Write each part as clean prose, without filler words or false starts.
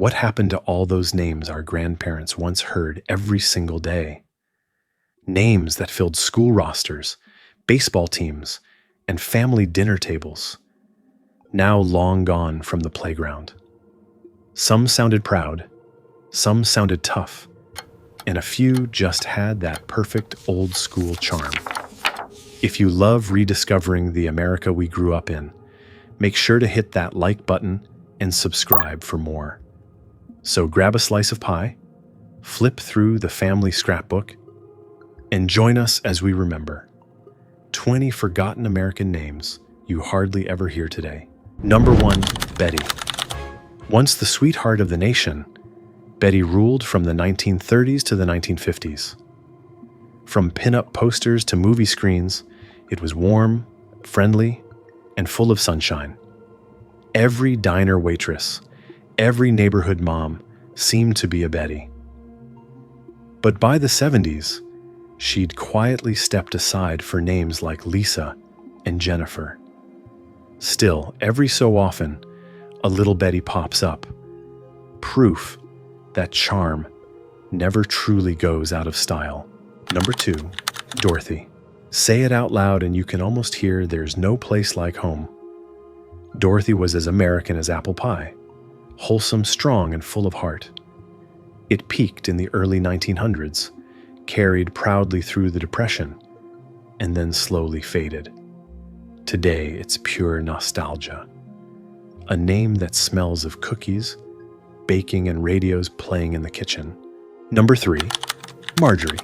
What happened to all those names our grandparents once heard every single day? Names that filled school rosters, baseball teams, and family dinner tables, now long gone from the playground. Some sounded proud, some sounded tough, and a few just had that perfect old school charm. If you love rediscovering the America we grew up in, make sure to hit that like button and subscribe for more. So grab a slice of pie, flip through the family scrapbook, and join us as we remember 20 forgotten American names you hardly ever hear today. Number 1, Betty. Once the sweetheart of the nation, Betty ruled from the 1930s to the 1950s. From pin-up posters to movie screens, it was warm, friendly, and full of sunshine. Every diner waitress, every neighborhood mom seemed to be a Betty. But by the 70s, she'd quietly stepped aside for names like Lisa and Jennifer. Still, every so often, a little Betty pops up. Proof that charm never truly goes out of style. Number 2, Dorothy. Say it out loud and you can almost hear there's no place like home. Dorothy was as American as apple pie, wholesome, strong, and full of heart. It peaked in the early 1900s, carried proudly through the Depression, and then slowly faded. Today, it's pure nostalgia. A name that smells of cookies, baking, and radios playing in the kitchen. Number 3, Marjorie.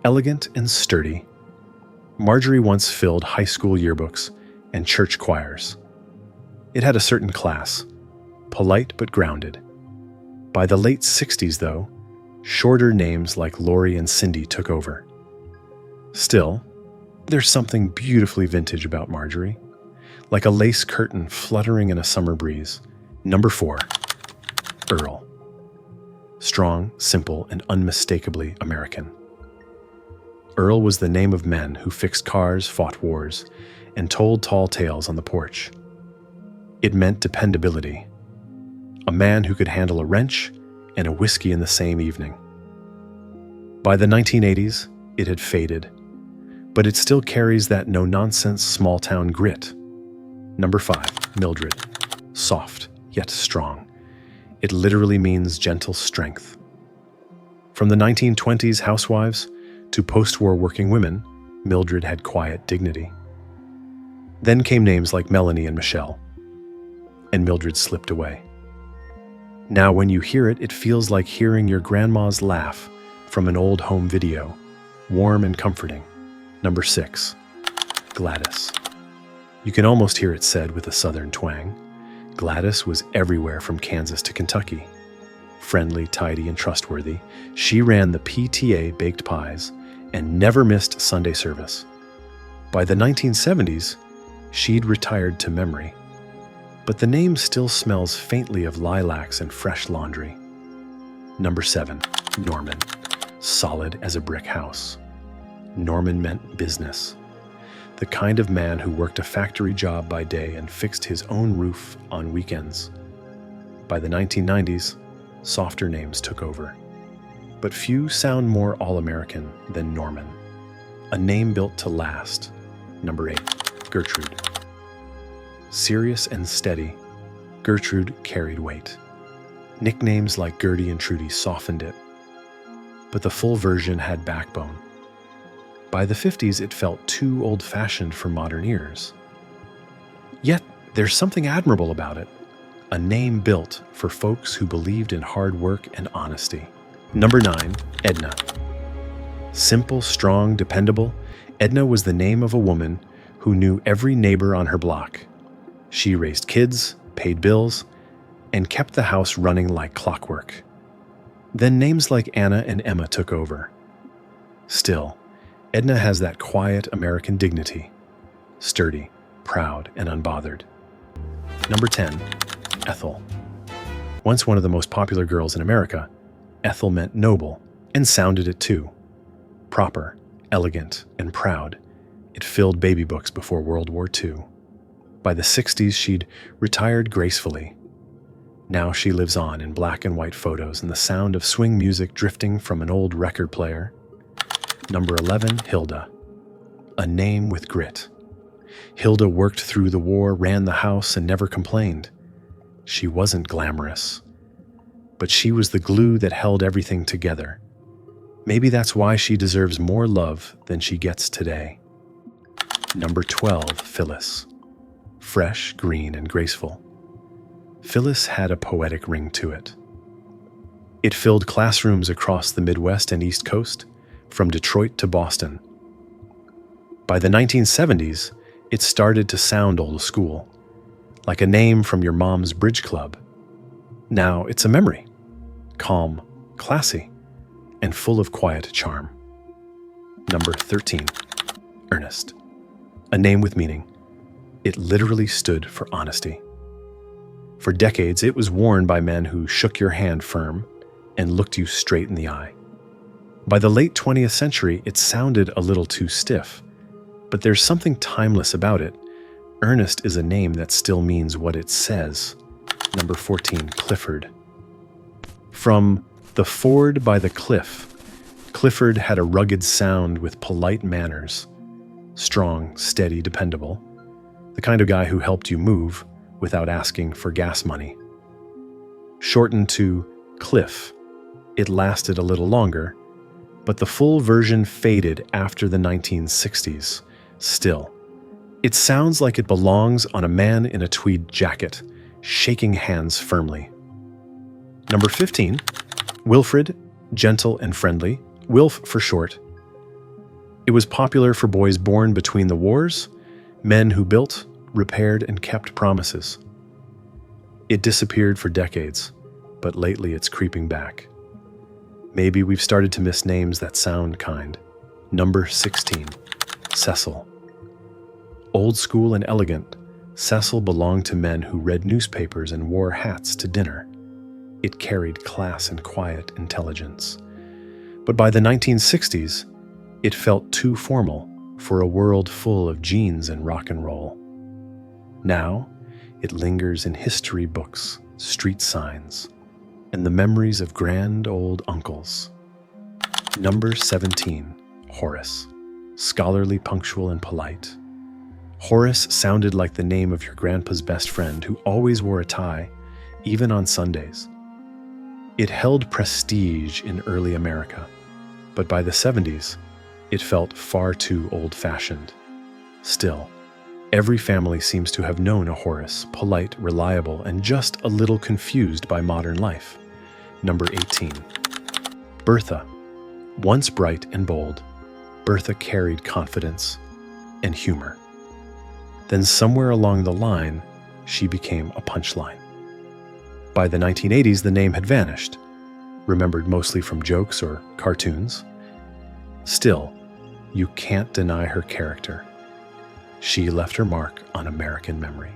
Elegant and sturdy, Marjorie once filled high school yearbooks and church choirs. It had a certain class, polite but grounded. By the late 60s, though, shorter names like Lori and Cindy took over. Still, there's something beautifully vintage about Marjorie, like a lace curtain fluttering in a summer breeze. Number 4, Earl. Strong, simple, and unmistakably American. Earl was the name of men who fixed cars, fought wars, and told tall tales on the porch. It meant dependability. A man who could handle a wrench and a whiskey in the same evening. By the 1980s, it had faded, but it still carries that no-nonsense small-town grit. Number 5, Mildred. Soft, yet strong. It literally means gentle strength. From the 1920s housewives to post-war working women, Mildred had quiet dignity. Then came names like Melanie and Michelle, and Mildred slipped away. Now when you hear it, it feels like hearing your grandma's laugh from an old home video, warm and comforting. Number 6, Gladys. You can almost hear it said with a southern twang. Gladys was everywhere from Kansas to Kentucky. Friendly, tidy, and trustworthy, she ran the PTA baked pies and never missed Sunday service. By the 1970s, she'd retired to memory, but the name still smells faintly of lilacs and fresh laundry. Number 7, Norman. Solid as a brick house. Norman meant business. The kind of man who worked a factory job by day and fixed his own roof on weekends. By the 1990s, softer names took over. But few sound more all-American than Norman. A name built to last. Number 8, Gertrude. Serious and steady, Gertrude carried weight. Nicknames like Gertie and Trudy softened it, but the full version had backbone. By the 50s, it felt too old-fashioned for modern ears. Yet, there's something admirable about it. A name built for folks who believed in hard work and honesty. Number 9, Edna. Simple, strong, dependable, Edna was the name of a woman who knew every neighbor on her block. She raised kids, paid bills, and kept the house running like clockwork. Then names like Anna and Emma took over. Still, Edna has that quiet American dignity, sturdy, proud, and unbothered. Number 10, Ethel. Once one of the most popular girls in America, Ethel meant noble, and sounded it too. Proper, elegant, and proud, it filled baby books before World War II. By the 60s, she'd retired gracefully. Now she lives on in black and white photos and the sound of swing music drifting from an old record player. Number 11, Hilda. A name with grit. Hilda worked through the war, ran the house, and never complained. She wasn't glamorous, but she was the glue that held everything together. Maybe that's why she deserves more love than she gets today. Number 12, Phyllis. Fresh, green, and graceful. Phyllis had a poetic ring to it. It filled classrooms across the Midwest and East Coast, from Detroit to Boston. By the 1970s, it started to sound old school, like a name from your mom's bridge club. Now it's a memory, calm, classy, and full of quiet charm. Number 13, Ernest. A name with meaning. It literally stood for honesty. For decades, it was worn by men who shook your hand firm and looked you straight in the eye. By the late 20th century, it sounded a little too stiff, but there's something timeless about it. Ernest is a name that still means what it says. Number 14, Clifford. From the ford by the cliff, Clifford had a rugged sound with polite manners. Strong, steady, dependable. The kind of guy who helped you move without asking for gas money. Shortened to Cliff, it lasted a little longer, but the full version faded after the 1960s. Still, it sounds like it belongs on a man in a tweed jacket, shaking hands firmly. Number 15, Wilfred, gentle and friendly, Wilf for short. It was popular for boys born between the wars, men who built, repaired, and kept promises. It disappeared for decades, but lately it's creeping back. Maybe we've started to miss names that sound kind. Number 16, Cecil. Old school and elegant, Cecil belonged to men who read newspapers and wore hats to dinner. It carried class and quiet intelligence. But by the 1960s, it felt too formal for a world full of jeans and rock and roll. Now, it lingers in history books, street signs, and the memories of grand old uncles. Number 17, Horace. Scholarly, punctual, and polite. Horace sounded like the name of your grandpa's best friend who always wore a tie, even on Sundays. It held prestige in early America, but by the 70s, it felt far too old-fashioned. Still, every family seems to have known a Horace, polite, reliable, and just a little confused by modern life. Number 18, Bertha. Once bright and bold, Bertha carried confidence and humor. Then somewhere along the line, she became a punchline. By the 1980s, the name had vanished, remembered mostly from jokes or cartoons. Still, you can't deny her character. She left her mark on American memory.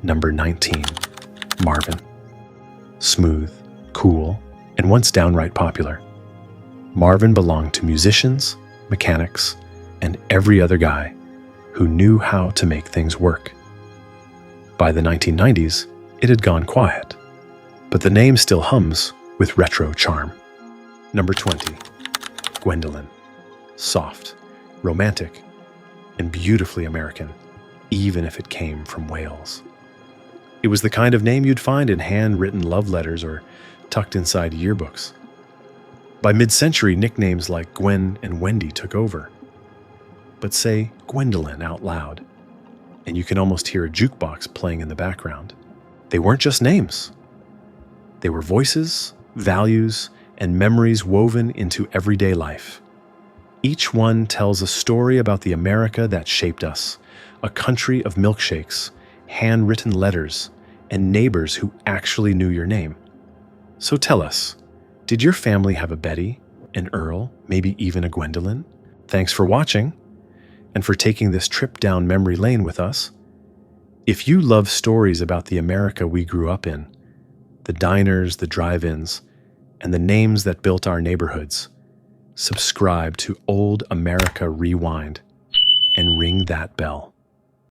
Number 19, Marvin. Smooth, cool, and once downright popular. Marvin belonged to musicians, mechanics, and every other guy who knew how to make things work. By the 1990s, it had gone quiet, but the name still hums with retro charm. Number 20, Gwendolyn. Soft, romantic, and beautifully American, even if it came from Wales. It was the kind of name you'd find in handwritten love letters or tucked inside yearbooks. By mid-century, nicknames like Gwen and Wendy took over. But say Gwendolyn out loud, and you can almost hear a jukebox playing in the background. They weren't just names. They were voices, values, and memories woven into everyday life. Each one tells a story about the America that shaped us, a country of milkshakes, handwritten letters, and neighbors who actually knew your name. So tell us, did your family have a Betty, an Earl, maybe even a Gwendolyn? Thanks for watching, and for taking this trip down memory lane with us. If you love stories about the America we grew up in, the diners, the drive-ins, and the names that built our neighborhoods, subscribe to Old America Rewind and ring that bell.